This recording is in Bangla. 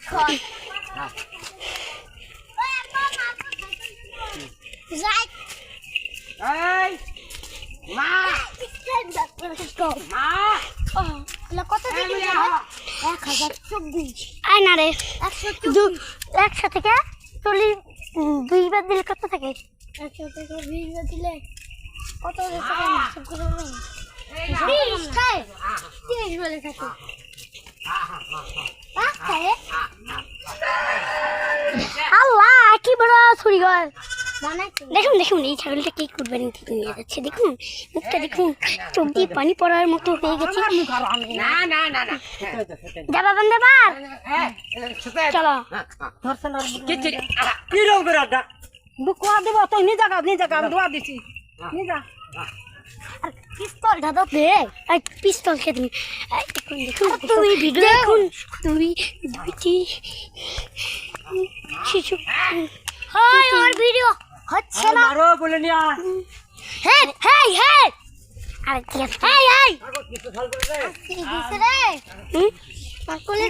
কত আয় না রে 100 থেকে 2 বার দিলে কত থাকে? 100 থেকে 20 বার দিলে কত বলে থাকে। আল্লাহ কি বড় ছুরি ঘর। দেখুন দেখুন এই ছাগলটা কি করবেন নিয়ে যাচ্ছে, দেখুন মুখটা দেখুন, চোখ দিয়ে পানি পড়ার মতো হয়ে গেছে। যাবা বান্দাবার চলো কোয়া দেব তুই নিজা আমি দোয়া দিছি নিজা। পিস্তলটা দাও দে, এই পিস্তল খেতে দেখুন তুমি ভিডিও দেখুন, দুইটি শিশু হাই আর ভিডিও হচ্ছে না মারো বলে নিয়া। হেই হেই হেই আরে কি হেই হেই কি দিছে রে? হুম কলে